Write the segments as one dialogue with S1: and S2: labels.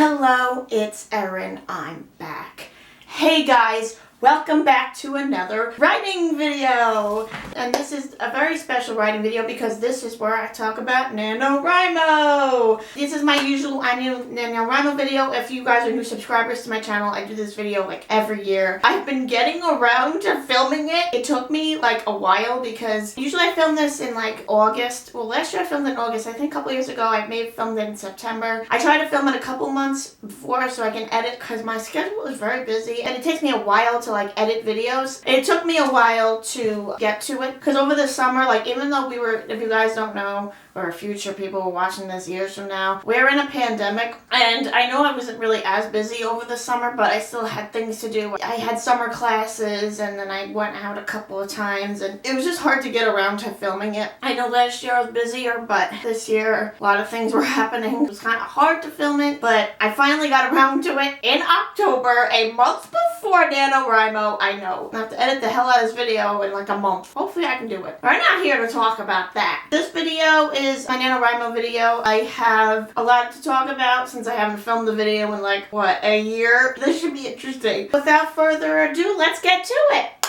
S1: Hello, it's Erin. I'm back. Hey guys, welcome back to another writing video. And this is a very special writing video because this is where I talk about NaNoWriMo. This is my usual annual NaNoWriMo video. If you guys are new subscribers to my channel, I do this video like every year. I've been getting around to filming it. It took me like a while because usually I film this in like August. Well, last year I filmed in August. I think a couple years ago I may have filmed it in September. I try to film it a couple months before so I can edit because my schedule is very busy and it takes me a while to like edit videos. It took me a while to get to it because over the summer, like even though we were, if you guys don't know, or future people were watching this years from now, we're in a pandemic and I know I wasn't really as busy over the summer, but I still had things to do. I had summer classes and then I went out a couple of times and it was just hard to get around to filming it. I know last year I was busier, but this year a lot of things were happening. It was kind of hard to film it, but I finally got around to it in October, a month before NaNoWriMo. I know. I have to edit the hell out of this video in like a month. Hopefully I can do it. But I'm not here to talk about that. This video is my NaNoWriMo video. I have a lot to talk about since I haven't filmed the video in like, what, a year? This should be interesting. Without further ado, let's get to it!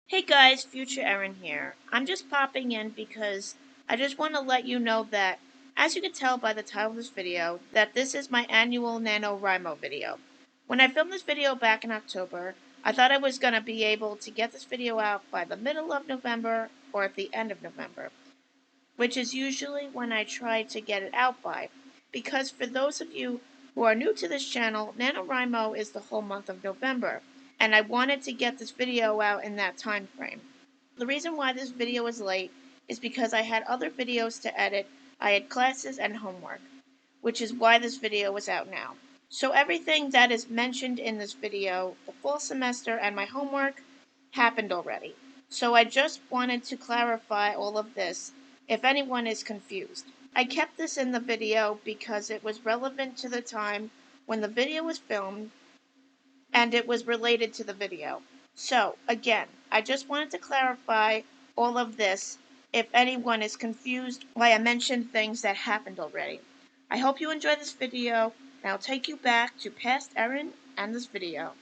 S1: Hey guys, Future Erin here. I'm just popping in because I just want to let you know that, as you can tell by the title of this video, that this is my annual NaNoWriMo video. When I filmed this video back in October, I thought I was going to be able to get this video out by the middle of November or at the end of November, which is usually when I try to get it out by. Because for those of you who are new to this channel, NaNoWriMo is the whole month of November, and I wanted to get this video out in that time frame. The reason why this video is late is because I had other videos to edit, I had classes and homework, which is why this video is out now. So everything that is mentioned in this video, the fall semester and my homework, happened already. So I just wanted to clarify all of this if anyone is confused. I kept this in the video because it was relevant to the time when the video was filmed and it was related to the video. So again, I just wanted to clarify all of this if anyone is confused why I mentioned things that happened already. I hope you enjoy this video. And I'll take you back to past Erin and this video.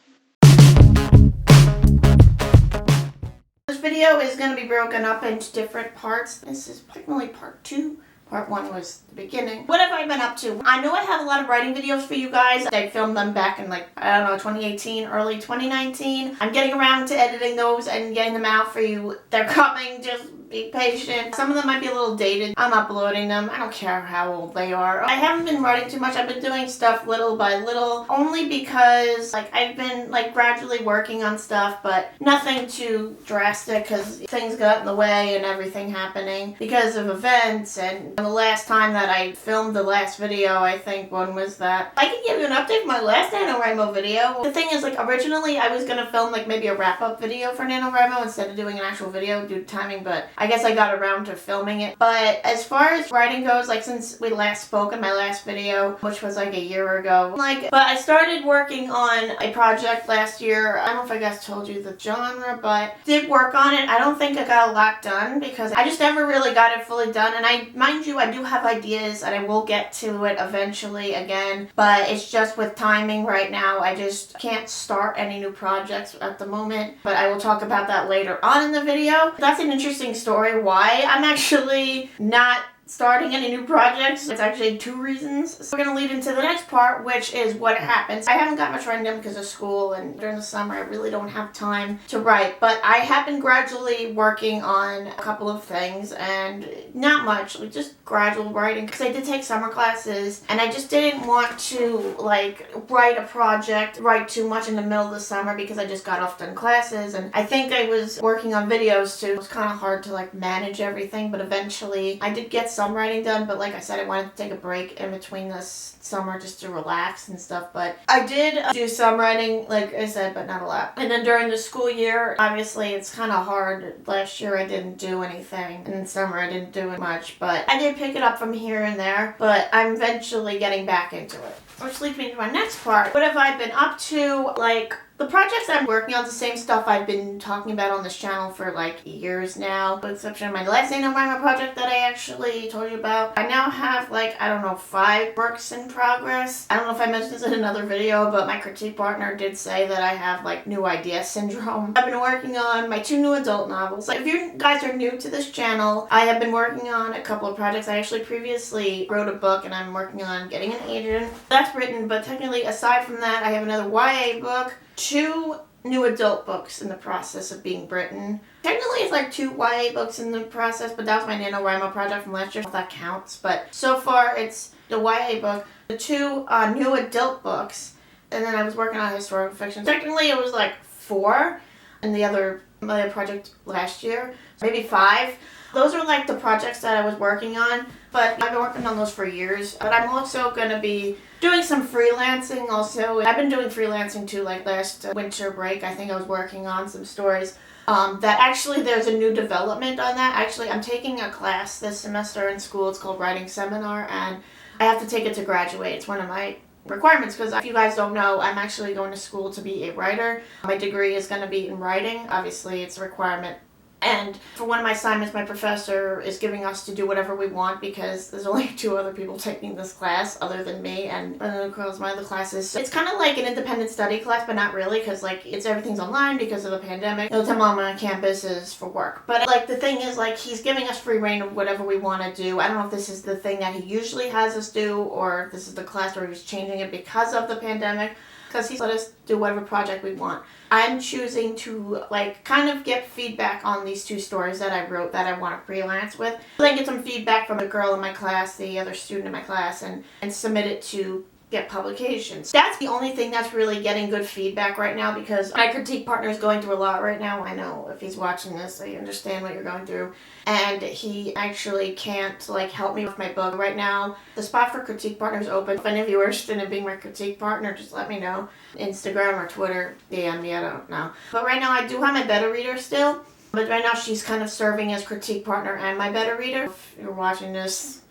S1: This video is going to be broken up into different parts. This is technically part 2. Part 1 was the beginning. What have I been up to? I know I have a lot of writing videos for you guys. I filmed them back in like, I don't know, 2018, early 2019. I'm getting around to editing those and getting them out for you. They're coming, just be patient. Some of them might be a little dated. I'm uploading them. I don't care how old they are. I haven't been writing too much. I've been doing stuff little by little, only because like I've been like gradually working on stuff, but nothing too drastic because things got in the way and everything happening because of events. And the last time that I filmed the last video, I think, when was that? I can give you an update from my last NaNoWriMo video. The thing is, like, originally I was gonna film like maybe a wrap-up video for NaNoWriMo instead of doing an actual video due to timing, but I guess I got around to filming it. But as far as writing goes, like since we last spoke in my last video, which was like a year ago, but I started working on a project last year. I don't know if I guys told you the genre, but did work on it. I don't think I got a lot done because I just never really got it fully done. And mind you, I do have ideas and I will get to it eventually again, but it's just with timing right now. I just can't start any new projects at the moment, but I will talk about that later on in the video. That's an interesting story why I'm actually not starting any new projects. It's actually 2 reasons. So we're going to lead into the next part, which is what happens. I haven't got much writing done because of school, and during the summer I really don't have time to write, but I have been gradually working on a couple of things, and not much, like just gradual writing, because I did take summer classes, and I just didn't want to like write a project, write too much in the middle of the summer because I just got off done classes, and I think I was working on videos too. It was kind of hard to like manage everything, but eventually I did get some writing done, but like I said, I wanted to take a break in between this summer just to relax and stuff. But I did do some writing, like I said, but not a lot. And then during the school year, obviously it's kind of hard. Last year I didn't do anything, and in summer I didn't do much, but I did pick it up from here and there, but I'm eventually getting back into it. Which leads me to my next part. What have I been up to? Like, The projects I'm working on is the same stuff I've been talking about on this channel for like years now, with the exception of my last NaNoWriMo project that I actually told you about. I now have like, I don't know, 5 works in progress. I don't know if I mentioned this in another video, but my critique partner did say that I have like new idea syndrome. I've been working on my 2 new adult novels. Like, if you guys are new to this channel, I have been working on a couple of projects. I actually previously wrote a book and I'm working on getting an agent. That's written, but technically aside from that, I have another YA book, 2 new adult books in the process of being written. Technically it's like 2 YA books in the process, but that was my NaNoWriMo project from last year, so that counts. But so far it's the YA book, the 2 new adult books, and then I was working on historical fiction. Technically it was like 4 in the other project last year, maybe 5. Those are like the projects that I was working on, but I've been working on those for years. But I'm also going to be doing some freelancing also. I've been doing freelancing too, like last winter break. I think I was working on some stories. That actually there's a new development on that. Actually, I'm taking a class this semester in school. It's called Writing Seminar, and I have to take it to graduate. It's one of my requirements, because if you guys don't know, I'm actually going to school to be a writer. My degree is going to be in writing. Obviously, it's a requirement. And for one of my assignments, my professor is giving us to do whatever we want, because there's only 2 other people taking this class other than me and of course my other classes. So it's kind of like an independent study class, but not really, because like everything's online because of the pandemic. The only time I'm on campus is for work. But like the thing is, like, he's giving us free reign of whatever we want to do. I don't know if this is the thing that he usually has us do, or if this is the class where he's changing it because of the pandemic, because he's let us do whatever project we want. I'm choosing to like kind of get feedback on these 2 stories that I wrote that I want to freelance with. Then get some feedback from the girl in my class, the other student in my class, and submit it to get publications. That's the only thing that's really getting good feedback right now, because my critique partner is going through a lot right now. I know if he's watching this, I understand what you're going through. And he actually can't like help me with my book right now. The spot for critique partner is open. If any of you are interested in being my critique partner, just let me know. Instagram or Twitter, DM me, I don't know. But right now I do have my beta reader still. But right now she's kind of serving as critique partner and my beta reader. If you're watching this,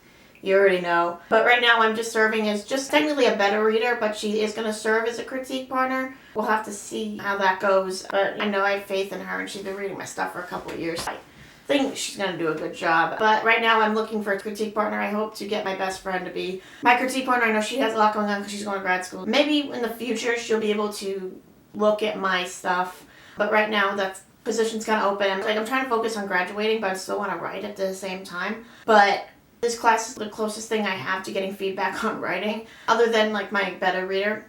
S1: you already know. But right now I'm just serving as just technically a beta reader, but she is going to serve as a critique partner. We'll have to see how that goes. But I know I have faith in her, and she's been reading my stuff for a couple of years. I think she's going to do a good job. But right now I'm looking for a critique partner. I hope to get my best friend to be my critique partner. I know she has a lot going on because she's going to grad school. Maybe in the future she'll be able to look at my stuff. But right now that position's kind of open. Like, I'm trying to focus on graduating, but I still want to write at the same time. But this class is the closest thing I have to getting feedback on writing, other than like my beta reader.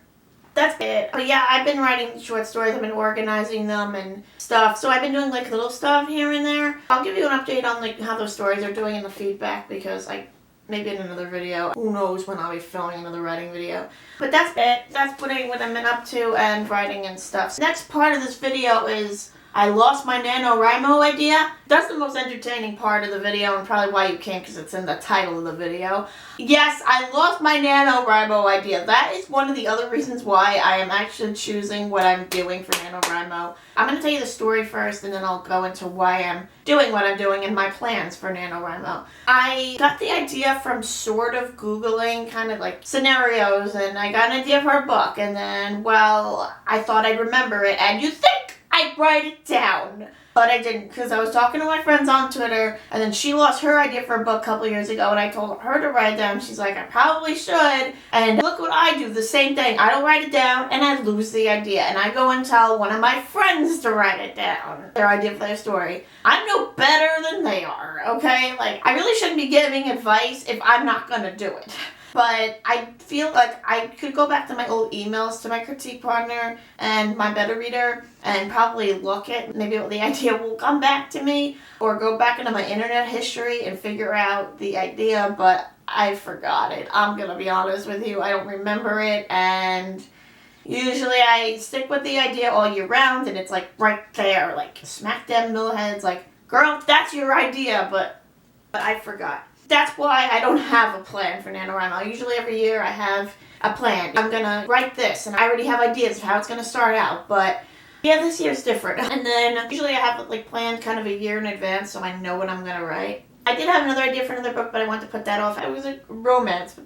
S1: That's it. But yeah, I've been writing short stories. I've been organizing them and stuff. So I've been doing like little stuff here and there. I'll give you an update on like how those stories are doing in the feedback, because maybe in another video. Who knows when I'll be filming another writing video. But that's it. That's what I've been up to and writing and stuff. So next part of this video is I lost my NaNoWriMo idea. That's the most entertaining part of the video, and probably why you can't, because it's in the title of the video. Yes, I lost my NaNoWriMo idea. That is one of the other reasons why I am actually choosing what I'm doing for NaNoWriMo. I'm going to tell you the story first, and then I'll go into why I'm doing what I'm doing and my plans for NaNoWriMo. I got the idea from sort of Googling kind of like scenarios, and I got an idea for a book, and then, well, I thought I'd remember it, and you think I'd write it down. But I didn't, because I was talking to my friends on Twitter, and then she lost her idea for a book a couple years ago, and I told her to write it down. She's like, I probably should. And look what I do, the same thing. I don't write it down, and I lose the idea. And I go and tell one of my friends to write it down, their idea for their story. I'm no better than they are, okay? Like, I really shouldn't be giving advice if I'm not going to do it. But I feel like I could go back to my old emails to my critique partner and my beta reader and probably look at maybe the idea will come back to me, or go back into my internet history and figure out the idea, but I forgot it. I'm going to be honest with you. I don't remember it, and usually I stick with the idea all year round, and it's like right there, like smack dab middle heads, like, girl, that's your idea, but I forgot. That's why I don't have a plan for NaNoWriMo. Usually every year I have a plan. I'm gonna write this, and I already have ideas of how it's gonna start out, but yeah, this year's different. And then usually I have it like planned kind of a year in advance, so I know what I'm gonna write. I did have another idea for another book, but I wanted to put that off. It was a romance.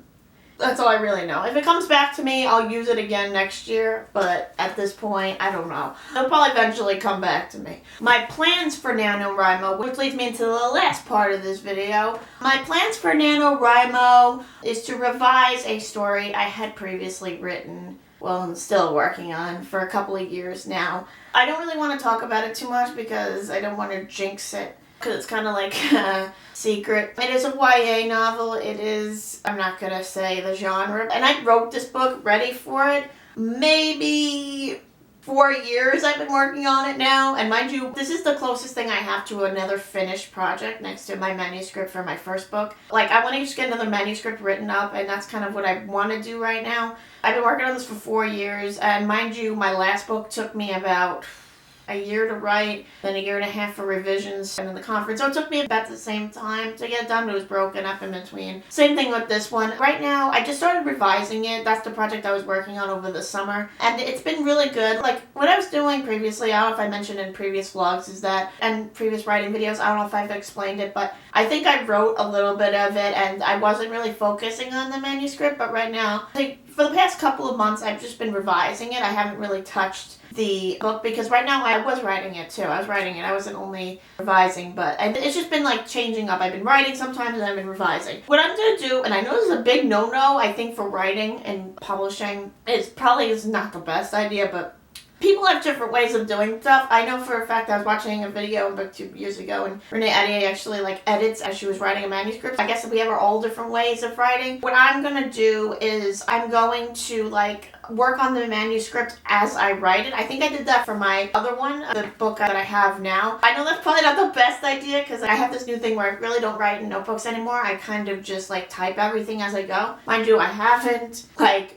S1: That's all I really know. If it comes back to me, I'll use it again next year, but at this point, I don't know. It'll probably eventually come back to me. My plans for NaNoWriMo, which leads me into the last part of this video. My plans for NaNoWriMo is to revise a story I had previously written, well, I'm still working on for a couple of years now. I don't really want to talk about it too much because I don't want to jinx it, because it's kind of like a secret. It is a YA novel. It is, I'm not going to say the genre. And I wrote this book ready for it. Maybe 4 years I've been working on it now. And mind you, this is the closest thing I have to another finished project next to my manuscript for my first book. Like, I want to just get another manuscript written up, and that's kind of what I want to do right now. I've been working on this for 4 years, and mind you, my last book took me about a year to write, then a year and a half for revisions, and then the conference. So it took me about the same time to get it done, but it was broken up in between. Same thing with this one. Right now, I just started revising it. That's the project I was working on over the summer, and it's been really good. Like, what I was doing previously, I don't know if I mentioned in previous vlogs, is that, and previous writing videos, I don't know if I've explained it, but I think I wrote a little bit of it, and I wasn't really focusing on the manuscript, but right now, for the past couple of months, I've just been revising it. I haven't really touched the book because right now I was writing it too. I was writing it. I wasn't only revising, but it's just been like changing up. I've been writing sometimes and I've been revising. What I'm going to do, and I know this is a big no-no, I think, for writing and publishing, probably is not the best idea, but people have different ways of doing stuff. I know for a fact I was watching a video on BookTube years ago, and NaNoWriMo actually edits as she was writing a manuscript. I guess we have our all different ways of writing. What I'm gonna do is I'm going to work on the manuscript as I write it. I think I did that for my other one, the book that I have now. I know that's probably not the best idea because I have this new thing where I really don't write in notebooks anymore. I kind of just type everything as I go. Mind you, I haven't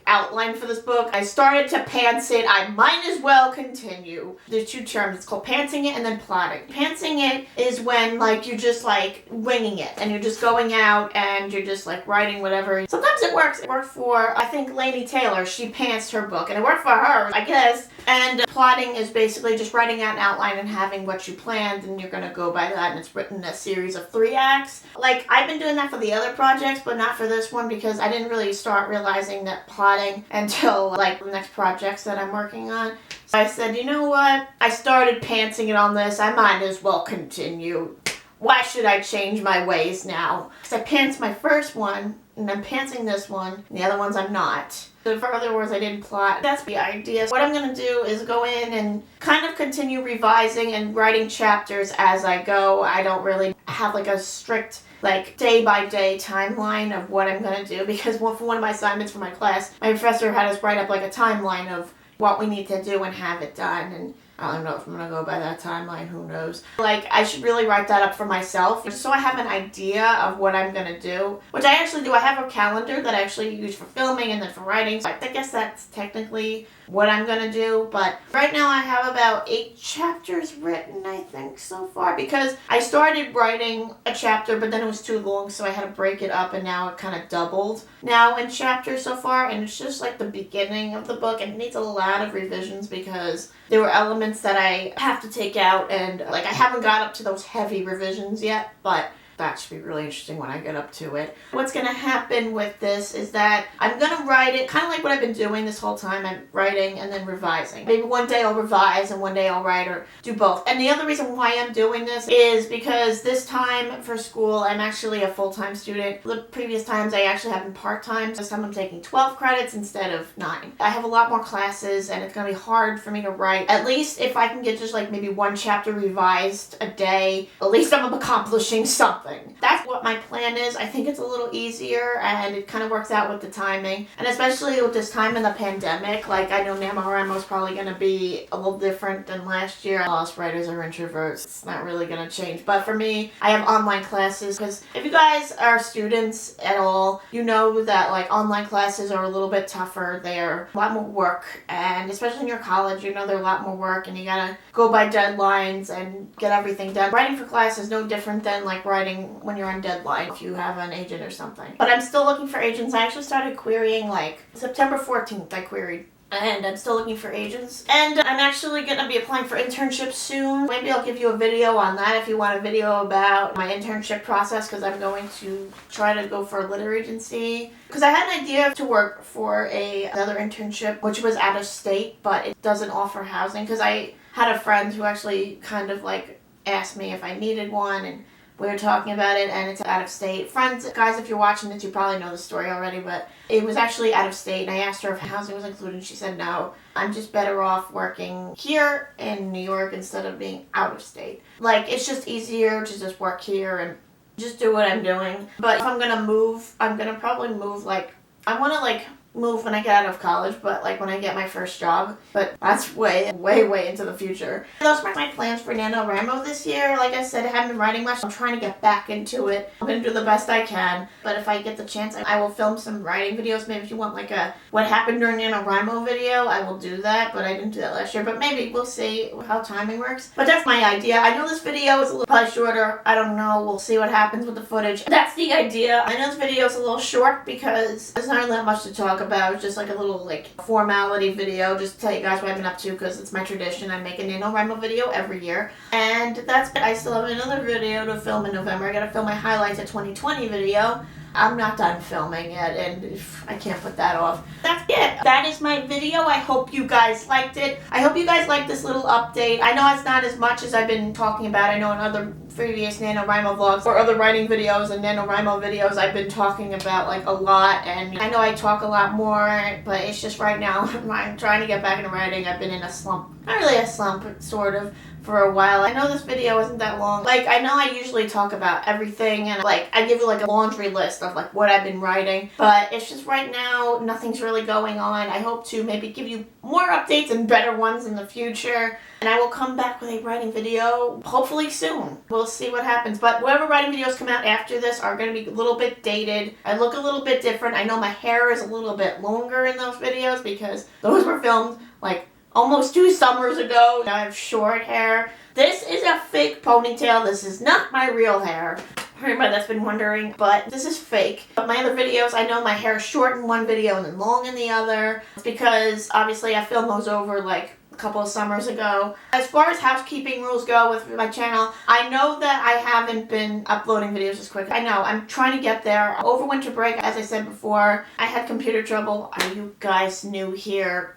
S1: outlined for this book. I started to pants it. I might as well continue. There's two terms. It's called pantsing it and then plotting. Pantsing it is when you're just winging it and you're just going out and you're just writing whatever. Sometimes it works. It worked for, I think, Laini Taylor. She pantsed her book and it worked for her, I guess. And plotting is basically just writing out an outline and having what you planned, and you're gonna go by that, and it's written a series of 3 acts. I've been doing that for the other projects, but not for this one because I didn't really start realizing that plotting until the next projects that I'm working on. So I said, you know what? I started pantsing it on this. I might as well continue. Why should I change my ways now? Because I pantsed my first one, and I'm pantsing this one, and the other ones I'm not. So for other words, I didn't plot. That's the idea. What I'm going to do is go in and kind of continue revising and writing chapters as I go. I don't really have a strict day-by-day timeline of what I'm going to do because for one of my assignments for my class, my professor had us write up a timeline of what we need to do and have it done, and I don't know if I'm going to go by that timeline, who knows. I should really write that up for myself just so I have an idea of what I'm going to do, which I actually do. I have a calendar that I actually use for filming and then for writing, so I guess that's technically what I'm going to do. But right now I have about 8 chapters written, I think, so far, because I started writing a chapter, but then it was too long, so I had to break it up, and now it kind of doubled now in chapters so far, and it's just the beginning of the book, and it needs a lot of revisions because there were elements that I have to take out, and I haven't got up to those heavy revisions yet, but that should be really interesting when I get up to it. What's going to happen with this is that I'm going to write it kind of like what I've been doing this whole time. I'm writing and then revising. Maybe one day I'll revise and one day I'll write, or do both. And the other reason why I'm doing this is because this time for school, I'm actually a full-time student. The previous times I actually have been part-time. This time I'm taking 12 credits instead of 9. I have a lot more classes and it's going to be hard for me to write. At least if I can get just maybe 1 chapter revised a day, at least I'm accomplishing something. That's what my plan is. I think it's a little easier and it kind of works out with the timing. And especially with this time in the pandemic, I know NaNoWriMo is probably going to be a little different than last year. Lost writers are introverts. It's not really going to change. But for me, I have online classes because if you guys are students at all, you know that online classes are a little bit tougher. They're a lot more work, and especially in your college, they're a lot more work, and you gotta go by deadlines and get everything done. Writing for class is no different than writing when you're on deadline if you have an agent or something. But I'm still looking for agents. I actually started querying September 14th. I queried and I'm still looking for agents. And I'm actually going to be applying for internships soon. Maybe I'll give you a video on that if you want a video about my internship process, because I'm going to try to go for a litter agency. Because I had an idea to work for another internship, which was out of state, but it doesn't offer housing. Because I had a friend who actually kind of like asked me if I needed one, and we were talking about it, and it's out of state. Friends, guys, if you're watching this, you probably know the story already, but it was actually out of state, and I asked her if housing was included, and she said no. I'm just better off working here in New York instead of being out of state. Like, it's just easier to just work here and just do what I'm doing. But if I'm gonna move, I'm gonna probably move, like, I wanna, like, move when I get out of college, but like when I get my first job. But that's way into the future. Those are my plans for NaNoWriMo this year. Like I said, I haven't been writing much. I'm trying to get back into it. I'm gonna do the best I can. But if I get the chance, I will film some writing videos. Maybe if you want like a what happened during NaNoWriMo video, I will do that. But I didn't do that last year. But maybe we'll see how timing works. But that's my idea. I know this video is a little probably shorter. I don't know. We'll see what happens with the footage. That's the idea. I know this video is a little short because there's not really that much to talk about. It's just like a little like formality video, just to tell you guys what I've been up to, because it's my tradition. I make a NaNoWriMo video every year, and that's it. I still have another video to film in November. I gotta film my highlights of 2020 video. I'm not done filming yet, and I can't put that off. That's it. That is my video. I hope you guys liked it. I hope you guys liked this little update. I know it's not as much as I've been talking about. I know in other previous NaNoWriMo vlogs or other writing videos and NaNoWriMo videos, I've been talking about like a lot, and I know I talk a lot more, but it's just right now I'm trying to get back into writing. I've been in a slump. Not really a slump, but sort of, for a while. I know this video isn't that long. Like, I know I usually talk about everything, and like I give you like a laundry list of like what I've been writing, but it's just right now nothing's really going on. I hope to maybe give you more updates and better ones in the future, and I will come back with a writing video hopefully soon. We'll see what happens, but whatever writing videos come out after this are going to be a little bit dated. I look a little bit different. I know my hair is a little bit longer in those videos because those were filmed like almost 2 summers ago. I have short hair. This is a fake ponytail. This is not my real hair. For anybody that's been wondering, but this is fake. But my other videos, I know my hair is short in one video and then long in the other. It's because obviously I filmed those over like a couple of summers ago. As far as housekeeping rules go with my channel, I know that I haven't been uploading videos as quick. I know, I'm trying to get there. Over winter break, as I said before, I had computer trouble. Are you guys new here?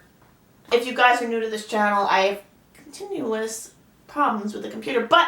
S1: If you guys are new to this channel, I have continuous problems with the computer, but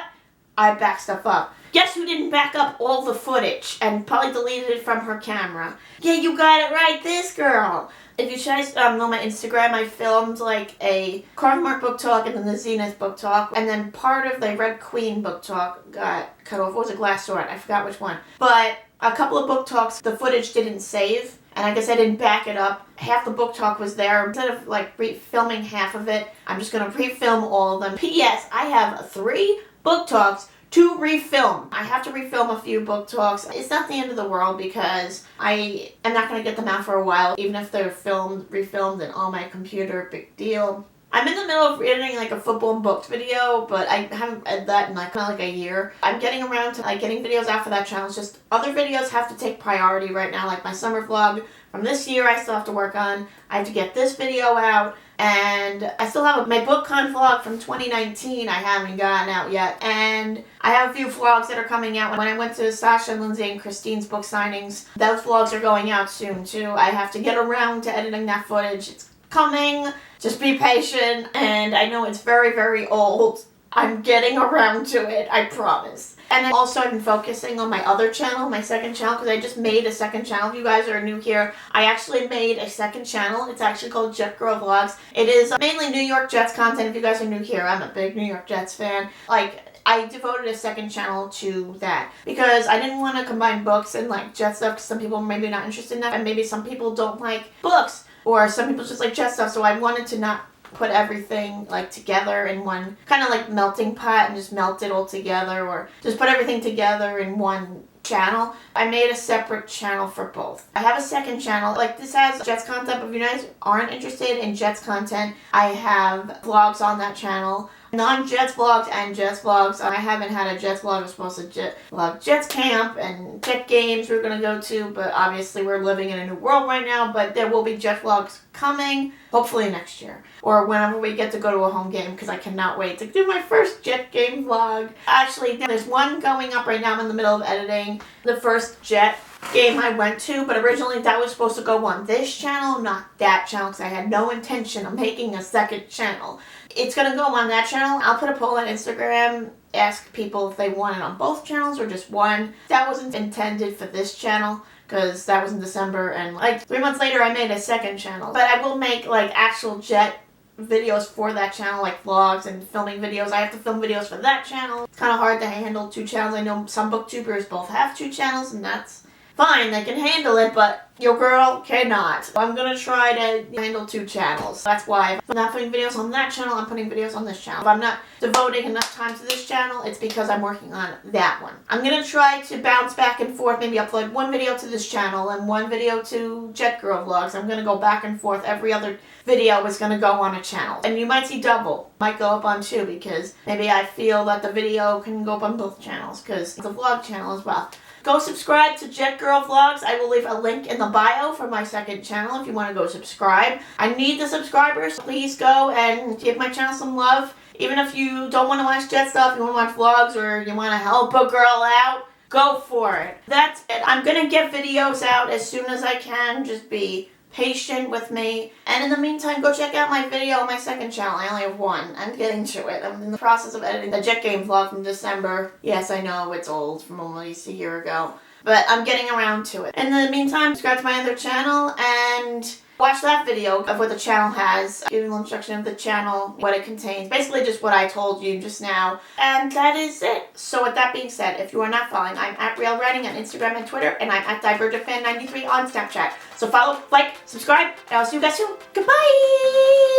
S1: I back stuff up. Guess who didn't back up all the footage and probably deleted it from her camera? Yeah, you got it right, this girl. If you guys know my Instagram, I filmed like a Carve Mark book talk and then the Zenith book talk, and then part of the Red Queen book talk got cut off. What was it? Glass Sword? I forgot which one. But a couple of book talks, the footage didn't save. And I guess I didn't back it up. Half the book talk was there. Instead of like filming half of it, I'm just going to pre-film all of them. P.S. I have 3 book talks to refilm. I have to refilm a few book talks. It's not the end of the world because I am not going to get them out for a while. Even if they're refilmed and on my computer, big deal. I'm in the middle of editing like a football and books video, but I haven't edited that in like a year. I'm getting around to like getting videos out for that channel. It's just other videos have to take priority right now, like my summer vlog from this year I still have to work on. I have to get this video out, and I still have my BookCon vlog from 2019 I haven't gotten out yet. And I have a few vlogs that are coming out. When I went to Sasha, Lindsay, and Christine's book signings, those vlogs are going out soon too. I have to get around to editing that footage. It's coming. Just be patient, and I know it's very old. I'm getting around to it, I promise. And then also I've been focusing on my other channel, my second channel, because I just made a second channel. If you guys are new here, I actually made a second channel. It's actually called Jet Girl Vlogs. It is mainly New York Jets content. If you guys are new here, I'm a big New York Jets fan. Like, I devoted a second channel to that because I didn't want to combine books and like Jet stuff, because some people are maybe not interested in that, and maybe some people don't like books, or some people just like Jet stuff. So I wanted to not put everything like together in one kind of like melting pot and just melt it all together, or just put everything together in one channel. I made a separate channel for both. I have a second channel. Like, this has Jets content, but if you guys aren't interested in Jets content, I have vlogs on that channel. non-Jets vlogs and Jets vlogs. I haven't had a Jets vlog. I was supposed to vlog Jets camp and Jet games we're going to go to, but obviously we're living in a new world right now, but there will be Jet vlogs coming, hopefully next year, or whenever we get to go to a home game, because I cannot wait to do my first Jet game vlog. Actually, there's one going up right now. I'm in the middle of editing the first Jet game I went to, but originally that was supposed to go on this channel, not that channel, because I had no intention of making a second channel. It's going to go on that channel. I'll put a poll on Instagram, ask people if they want it on both channels or just one. That wasn't intended for this channel, because that was in December, and like 3 months later I made a second channel. But I will make like actual Jet videos for that channel, like vlogs and filming videos. I have to film videos for that channel. It's kind of hard to handle 2 channels. I know some booktubers both have 2 channels, and that's fine, they can handle it, but your girl cannot. I'm gonna try to handle 2 channels. That's why if I'm not putting videos on that channel, I'm putting videos on this channel. If I'm not devoting enough time to this channel, it's because I'm working on that one. I'm gonna try to bounce back and forth, maybe upload 1 video to this channel and 1 video to Jet Girl Vlogs. I'm gonna go back and forth. Every other video is gonna go on a channel. And you might see double. Might go up on 2, because maybe I feel that the video can go up on both channels, because it's a vlog channel as well. Go subscribe to Jet Girl Vlogs. I will leave a link in the bio for my second channel if you want to go subscribe. I need the subscribers. Please go and give my channel some love. Even if you don't want to watch Jet stuff, you want to watch vlogs, or you want to help a girl out, go for it. That's it. I'm going to get videos out as soon as I can. Just be patient with me. And in the meantime, go check out my video on my second channel. I only have 1. I'm getting to it. I'm in the process of editing the Jet Game vlog from December. Yes, I know it's old, from almost a year ago, but I'm getting around to it. In the meantime, subscribe to my other channel and watch that video of what the channel has, giving the instruction of the channel, what it contains, basically just what I told you just now. And that is it. So with that being said, if you are not following, I'm at Real Writing on Instagram and Twitter, and I'm at DivergentFan93 on Snapchat. So follow, like, subscribe, and I'll see you guys soon. Goodbye!